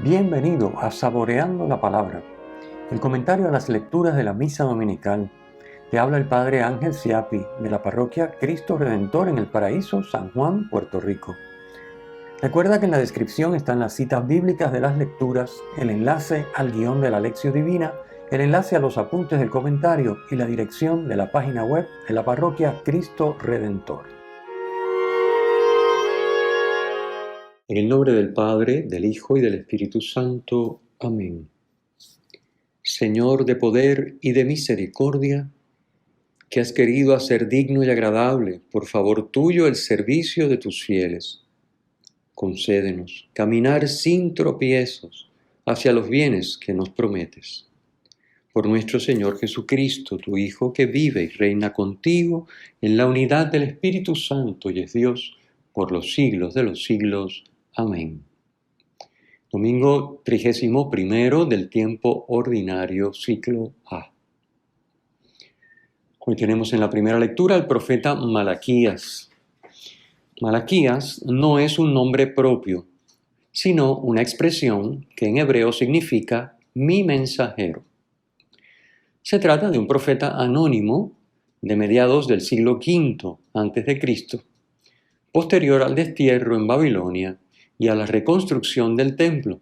Bienvenido a Saboreando la Palabra, el comentario a las lecturas de la Misa Dominical. Te habla el Padre Ángel Siapi, de la parroquia Cristo Redentor en el Paraíso, San Juan, Puerto Rico. Recuerda que en la descripción están las citas bíblicas de las lecturas, el enlace al guión de la Lección Divina, el enlace a los apuntes del comentario y la dirección de la página web de la parroquia Cristo Redentor. En el nombre del Padre, del Hijo y del Espíritu Santo. Amén. Señor de poder y de misericordia, que has querido hacer digno y agradable, por favor tuyo, el servicio de tus fieles. Concédenos caminar sin tropiezos hacia los bienes que nos prometes. Por nuestro Señor Jesucristo, tu Hijo, que vive y reina contigo en la unidad del Espíritu Santo y es Dios por los siglos de los siglos. Amén. Domingo 31 del tiempo ordinario, ciclo A. Hoy tenemos en la primera lectura al profeta Malaquías. Malaquías no es un nombre propio, sino una expresión que en hebreo significa mi mensajero. Se trata de un profeta anónimo de mediados del siglo V a.C., posterior al destierro en Babilonia y a la reconstrucción del templo,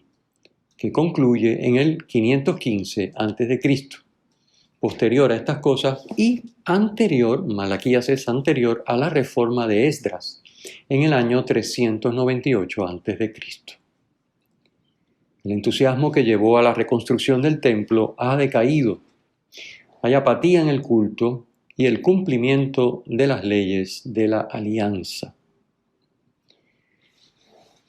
que concluye en el 515 a.C. Posterior a estas cosas y anterior, Malaquías es anterior a la reforma de Esdras, en el año 398 a.C. El entusiasmo que llevó a la reconstrucción del templo ha decaído. Hay apatía en el culto y el cumplimiento de las leyes de la alianza.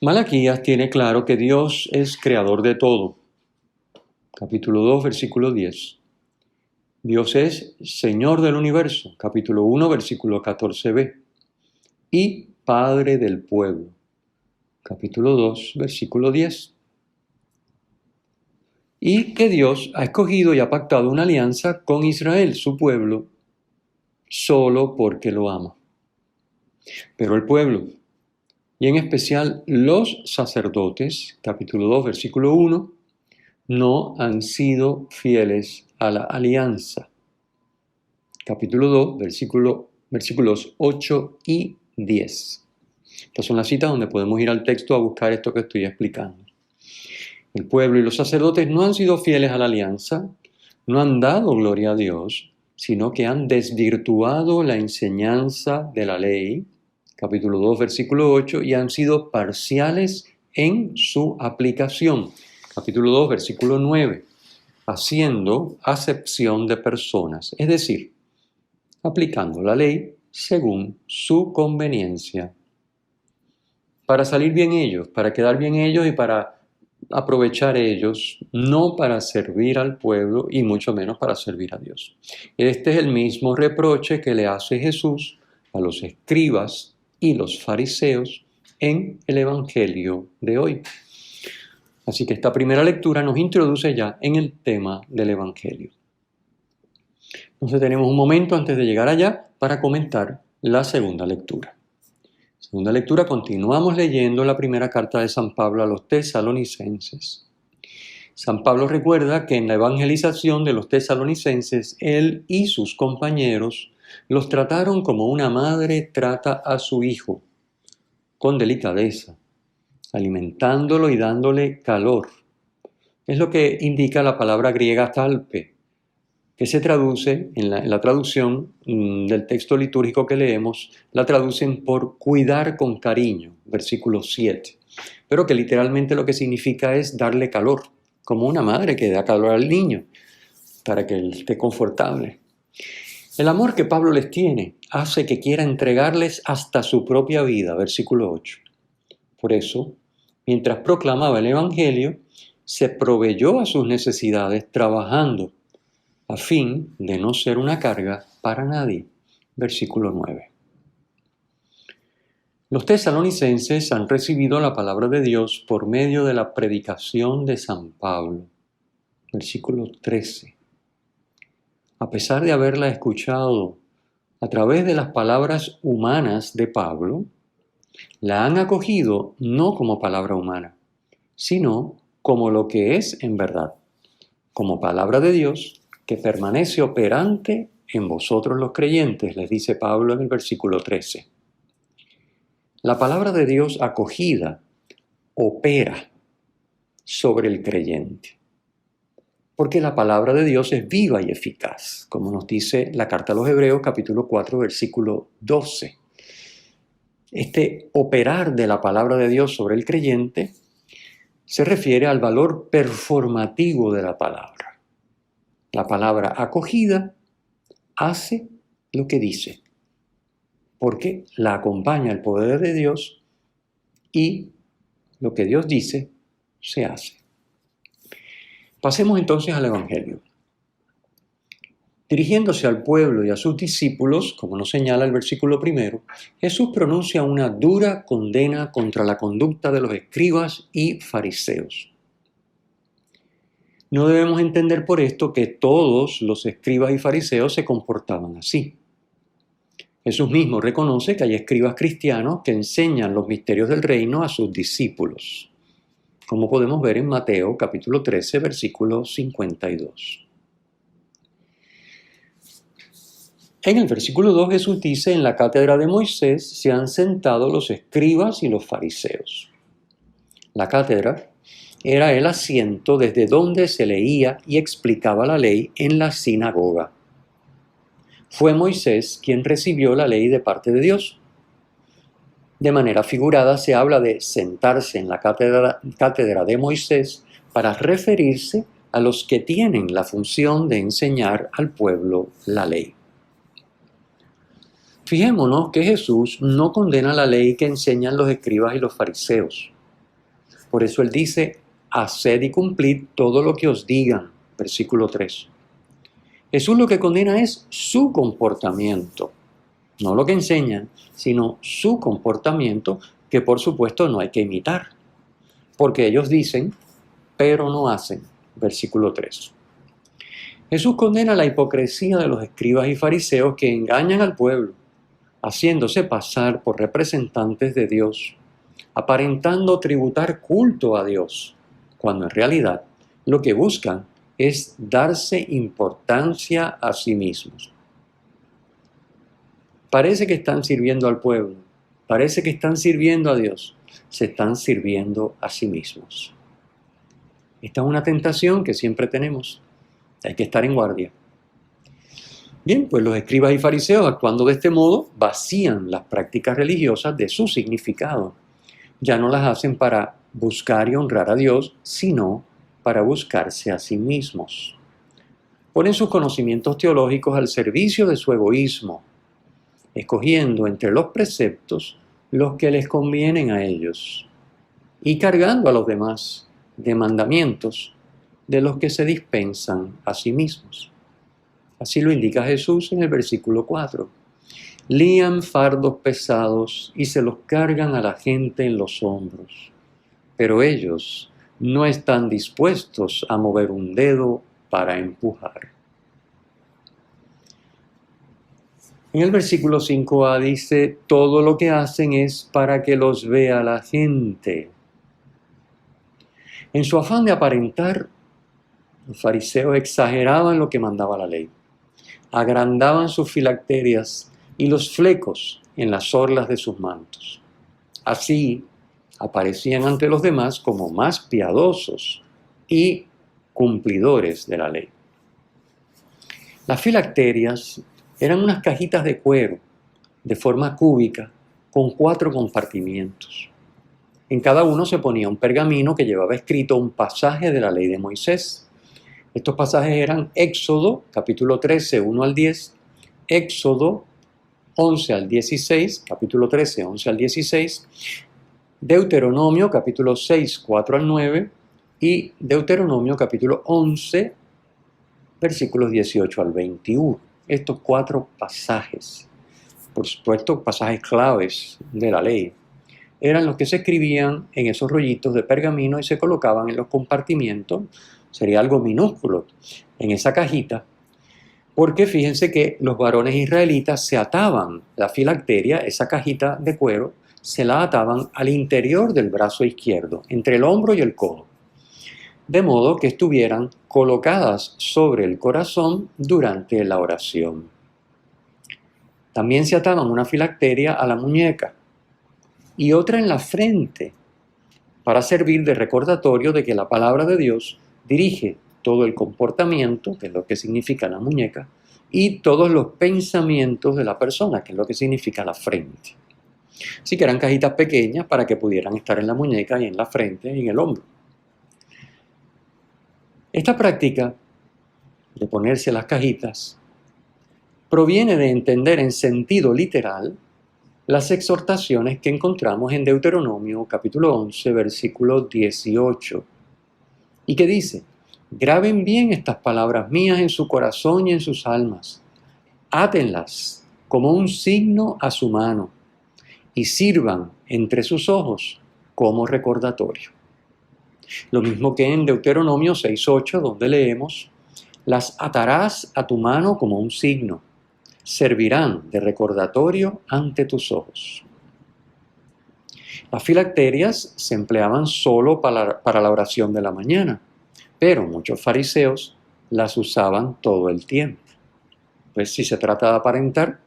Malaquías tiene claro que Dios es creador de todo. Capítulo 2, versículo 10. Dios es Señor del universo. Capítulo 1, versículo 14b. Y Padre del pueblo. Capítulo 2, versículo 10. Y que Dios ha escogido y ha pactado una alianza con Israel, su pueblo, solo porque lo ama. Pero el pueblo, y en especial los sacerdotes, capítulo 2, versículo 1, no han sido fieles a la alianza. Capítulo 2, versículos 8 y 10. Estas son las citas donde podemos ir al texto a buscar esto que estoy explicando. El pueblo y los sacerdotes no han sido fieles a la alianza, no han dado gloria a Dios, sino que han desvirtuado la enseñanza de la ley, capítulo 2, versículo 8, y han sido parciales en su aplicación, capítulo 2, versículo 9, haciendo acepción de personas, es decir, aplicando la ley según su conveniencia, para salir bien ellos, para quedar bien ellos y para aprovechar ellos, no para servir al pueblo y mucho menos para servir a Dios. Este es el mismo reproche que le hace Jesús a los escribas y los fariseos en el Evangelio de hoy. Así que esta primera lectura nos introduce ya en el tema del Evangelio. Entonces tenemos un momento antes de llegar allá para comentar la segunda lectura. Segunda lectura, continuamos leyendo la primera carta de San Pablo a los tesalonicenses. San Pablo recuerda que en la evangelización de los tesalonicenses, él y sus compañeros los trataron como una madre trata a su hijo, con delicadeza, alimentándolo y dándole calor. Es lo que indica la palabra griega talpe, que se traduce, en la traducción del texto litúrgico que leemos, la traducen por cuidar con cariño, versículo 7, pero que literalmente lo que significa es darle calor, como una madre que da calor al niño, para que él esté confortable. El amor que Pablo les tiene hace que quiera entregarles hasta su propia vida, versículo 8. Por eso, mientras proclamaba el Evangelio, se proveyó a sus necesidades trabajando, a fin de no ser una carga para nadie. Versículo 9. Los tesalonicenses han recibido la palabra de Dios por medio de la predicación de San Pablo. Versículo 13. A pesar de haberla escuchado a través de las palabras humanas de Pablo, la han acogido no como palabra humana, sino como lo que es en verdad, como palabra de Dios que permanece operante en vosotros los creyentes, les dice Pablo en el versículo 13. La palabra de Dios acogida opera sobre el creyente, porque la palabra de Dios es viva y eficaz, como nos dice la carta a los Hebreos capítulo 4 versículo 12. Este operar de la palabra de Dios sobre el creyente se refiere al valor performativo de la palabra. La palabra acogida hace lo que dice, porque la acompaña el poder de Dios y lo que Dios dice se hace. Pasemos entonces al Evangelio. Dirigiéndose al pueblo y a sus discípulos, como nos señala el versículo 1, Jesús pronuncia una dura condena contra la conducta de los escribas y fariseos. No debemos entender por esto que todos los escribas y fariseos se comportaban así. Jesús mismo reconoce que hay escribas cristianos que enseñan los misterios del reino a sus discípulos, como podemos ver en Mateo capítulo 13, versículo 52. En el versículo 2 Jesús dice: en la cátedra de Moisés se han sentado los escribas y los fariseos. La cátedra era el asiento desde donde se leía y explicaba la ley en la sinagoga. Fue Moisés quien recibió la ley de parte de Dios. De manera figurada se habla de sentarse en la cátedra de Moisés para referirse a los que tienen la función de enseñar al pueblo la ley. Fijémonos que Jesús no condena la ley que enseñan los escribas y los fariseos. Por eso él dice: haced y cumplid todo lo que os digan, versículo 3. Jesús lo que condena es su comportamiento, no lo que enseñan, sino su comportamiento, que por supuesto no hay que imitar, porque ellos dicen, pero no hacen, versículo 3. Jesús condena la hipocresía de los escribas y fariseos que engañan al pueblo, haciéndose pasar por representantes de Dios, aparentando tributar culto a Dios, cuando en realidad lo que buscan es darse importancia a sí mismos. Parece que están sirviendo al pueblo, parece que están sirviendo a Dios, se están sirviendo a sí mismos. Esta es una tentación que siempre tenemos, hay que estar en guardia. Bien, pues los escribas y fariseos, actuando de este modo, vacían las prácticas religiosas de su significado. Ya no las hacen para buscar y honrar a Dios, sino para buscarse a sí mismos. Ponen sus conocimientos teológicos al servicio de su egoísmo, escogiendo entre los preceptos los que les convienen a ellos y cargando a los demás de mandamientos de los que se dispensan a sí mismos. Así lo indica Jesús en el versículo 4. Lían fardos pesados y se los cargan a la gente en los hombros, pero ellos no están dispuestos a mover un dedo para empujar. En el versículo 5a dice: todo lo que hacen es para que los vea la gente. En su afán de aparentar, los fariseos exageraban lo que mandaba la ley. Agrandaban sus filacterias y los flecos en las orlas de sus mantos. Así aparecían ante los demás como más piadosos y cumplidores de la ley. Las filacterias eran unas cajitas de cuero de forma cúbica con 4 compartimientos. En cada uno se ponía un pergamino que llevaba escrito un pasaje de la ley de Moisés. Estos pasajes eran Éxodo, capítulo 13, 1 al 10, Éxodo 11 al 16, capítulo 13, 11 al 16, Deuteronomio, capítulo 6, 4 al 9, y Deuteronomio, capítulo 11, versículos 18 al 21. Estos 4 pasajes, por supuesto, pasajes claves de la ley, eran los que se escribían en esos rollitos de pergamino y se colocaban en los compartimientos. Sería algo minúsculo en esa cajita, porque fíjense que los varones israelitas se ataban la filacteria, esa cajita de cuero, se la ataban al interior del brazo izquierdo, entre el hombro y el codo. de modo que estuvieran colocadas sobre el corazón durante la oración. También se ataban una filacteria a la muñeca y otra en la frente, para servir de recordatorio de que la palabra de Dios dirige todo el comportamiento, que es lo que significa la muñeca, y todos los pensamientos de la persona, que es lo que significa la frente. Así que eran cajitas pequeñas para que pudieran estar en la muñeca y en la frente y en el hombro. Esta práctica de ponerse las cajitas proviene de entender en sentido literal las exhortaciones que encontramos en Deuteronomio capítulo 11, versículo 18, y que dice: graben bien estas palabras mías en su corazón y en sus almas, átenlas como un signo a su mano y sirvan entre sus ojos como recordatorio. Lo mismo que en Deuteronomio 6:8, donde leemos: las atarás a tu mano como un signo, servirán de recordatorio ante tus ojos. Las filacterias se empleaban solo para la oración de la mañana, pero muchos fariseos las usaban todo el tiempo. Pues si se trata de aparentar,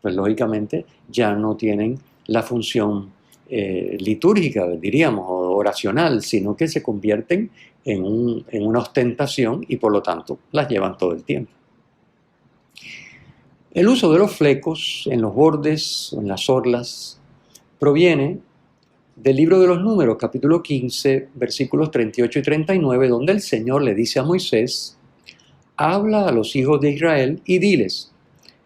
pues lógicamente ya no tienen la función litúrgica, diríamos, o oracional, sino que se convierten en una ostentación y por lo tanto las llevan todo el tiempo. El uso de los flecos en los bordes o en las orlas proviene del libro de los Números, capítulo 15, versículos 38 y 39, donde el Señor le dice a Moisés: habla a los hijos de Israel y diles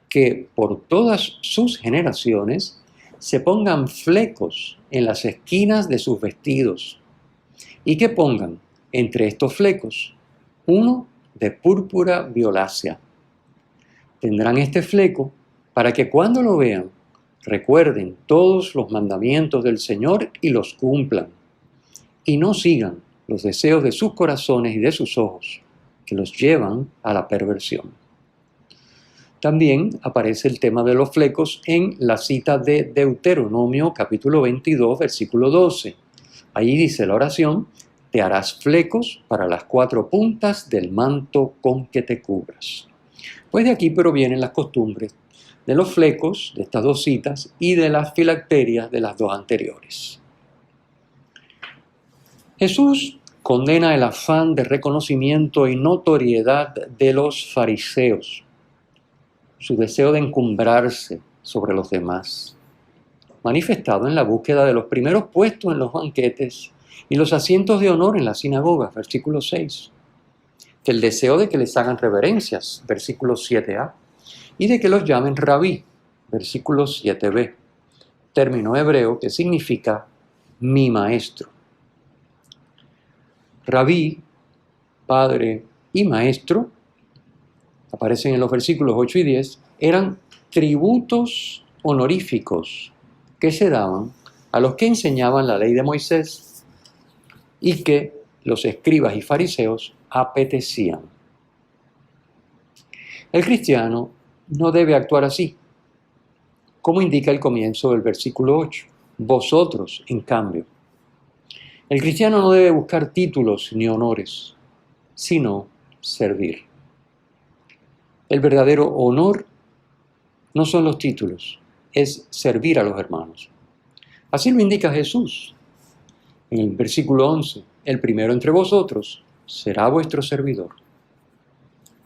que por todas sus generaciones se pongan flecos en las esquinas de sus vestidos y que pongan entre estos flecos uno de púrpura violácea. Tendrán este fleco para que cuando lo vean recuerden todos los mandamientos del Señor y los cumplan, y no sigan los deseos de sus corazones y de sus ojos, que los llevan a la perversión. También aparece el tema de los flecos en la cita de Deuteronomio capítulo 22, versículo 12. Allí dice la oración: te harás flecos para las 4 puntas del manto con que te cubras. Pues de aquí provienen las costumbres de los flecos de estas 2 citas y de las filacterias de las 2 anteriores. Jesús condena el afán de reconocimiento y notoriedad de los fariseos, su deseo de encumbrarse sobre los demás, manifestado en la búsqueda de los primeros puestos en los banquetes y los asientos de honor en las sinagogas, versículo 6. El deseo de que les hagan reverencias, versículo 7a, y de que los llamen rabí, versículo 7b, término hebreo que significa mi maestro. Rabí, padre y maestro, aparecen en los versículos 8 y 10, eran tributos honoríficos que se daban a los que enseñaban la ley de Moisés y que los escribas y fariseos apetecían. El cristiano no debe actuar así, como indica el comienzo del versículo 8. Vosotros, en cambio. El cristiano no debe buscar títulos ni honores, sino servir. El verdadero honor no son los títulos, es servir a los hermanos. Así lo indica Jesús. En el versículo 11, el primero entre vosotros será vuestro servidor.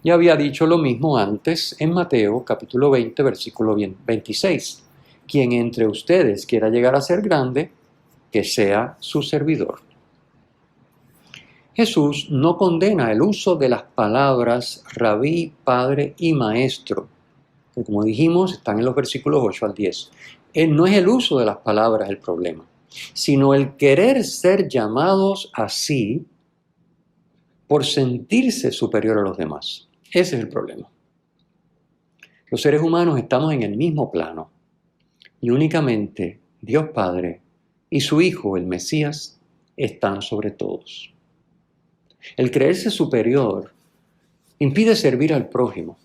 Ya había dicho lo mismo antes en Mateo capítulo 20, versículo 26. Quien entre ustedes quiera llegar a ser grande, que sea su servidor. Jesús no condena el uso de las palabras rabí, padre y maestro, que como dijimos están en los versículos 8 al 10. No es el uso de las palabras el problema, sino el querer ser llamados así por sentirse superior a los demás. Ese es el problema. Los seres humanos estamos en el mismo plano y únicamente Dios Padre y su Hijo, el Mesías, están sobre todos. El creerse superior impide servir al prójimo,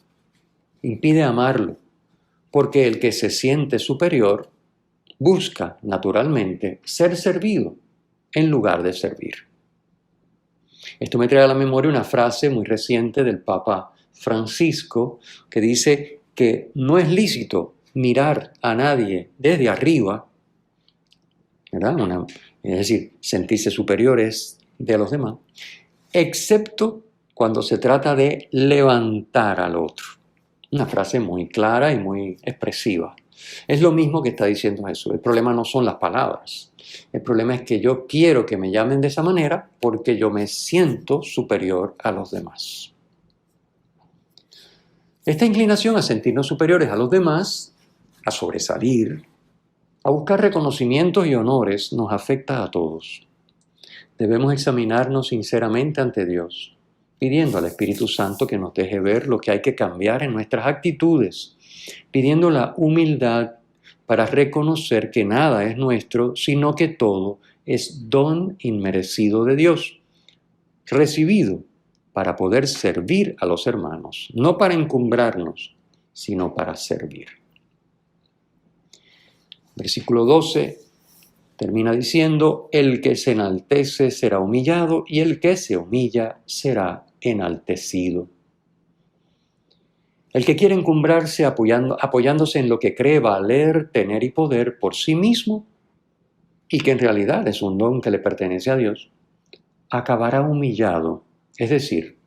impide amarlo, porque el que se siente superior busca naturalmente ser servido en lugar de servir. Esto me trae a la memoria una frase muy reciente del Papa Francisco que dice que no es lícito mirar a nadie desde arriba, ¿verdad? Es decir, sentirse superiores de los demás, excepto cuando se trata de levantar al otro. Una frase muy clara y muy expresiva. Es lo mismo que está diciendo Jesús. El problema no son las palabras. El problema es que yo quiero que me llamen de esa manera porque yo me siento superior a los demás. Esta inclinación a sentirnos superiores a los demás, a sobresalir, a buscar reconocimientos y honores, nos afecta a todos. Debemos examinarnos sinceramente ante Dios, pidiendo al Espíritu Santo que nos deje ver lo que hay que cambiar en nuestras actitudes, pidiendo la humildad para reconocer que nada es nuestro, sino que todo es don inmerecido de Dios, recibido para poder servir a los hermanos, no para encumbrarnos, sino para servir. Versículo 12 termina diciendo, el que se enaltece será humillado y el que se humilla será enaltecido. El que quiere encumbrarse apoyándose en lo que cree valer, tener y poder por sí mismo, y que en realidad es un don que le pertenece a Dios, acabará humillado, es decir,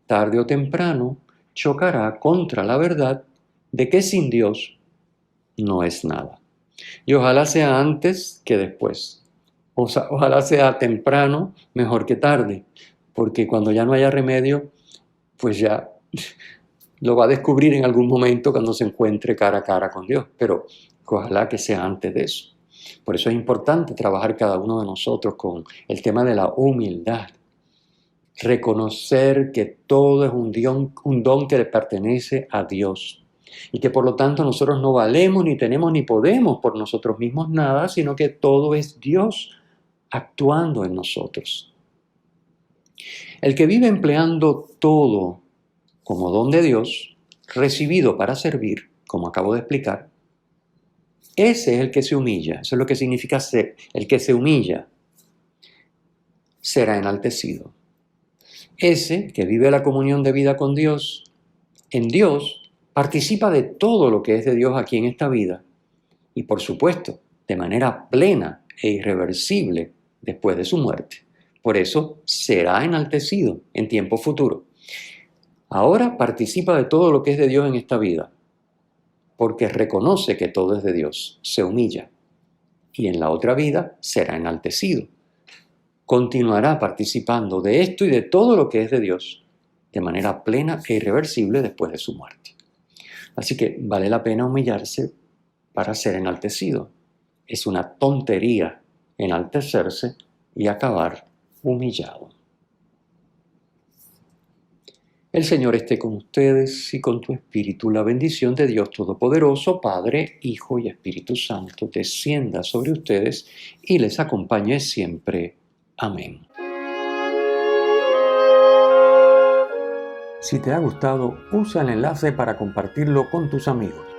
tarde o temprano chocará contra la verdad de que sin Dios no es nada. Y ojalá sea antes que después. Ojalá sea temprano mejor que tarde, porque cuando ya no haya remedio, pues ya lo va a descubrir en algún momento cuando se encuentre cara a cara con Dios, pero ojalá que sea antes de eso. Por eso es importante trabajar cada uno de nosotros con el tema de la humildad. Reconocer que todo es un don que le pertenece a Dios y que por lo tanto nosotros no valemos, ni tenemos, ni podemos por nosotros mismos nada, sino que todo es Dios actuando en nosotros. El que vive empleando todo como don de Dios, recibido para servir, como acabo de explicar, ese es el que se humilla. Eso es lo que significa ser. El que se humilla será enaltecido. Ese que vive la comunión de vida con Dios, en Dios, participa de todo lo que es de Dios aquí en esta vida y, por supuesto, de manera plena e irreversible después de su muerte. Por eso será enaltecido en tiempo futuro. Ahora participa de todo lo que es de Dios en esta vida, porque reconoce que todo es de Dios, se humilla, y en la otra vida será enaltecido. Continuará participando de esto y de todo lo que es de Dios, de manera plena e irreversible después de su muerte. Así que vale la pena humillarse para ser enaltecido. Es una tontería enaltecerse y acabar humillado. El Señor esté con ustedes y con tu espíritu. La bendición de Dios Todopoderoso, Padre, Hijo y Espíritu Santo, descienda sobre ustedes y les acompañe siempre. Amén. Si te ha gustado, usa el enlace para compartirlo con tus amigos.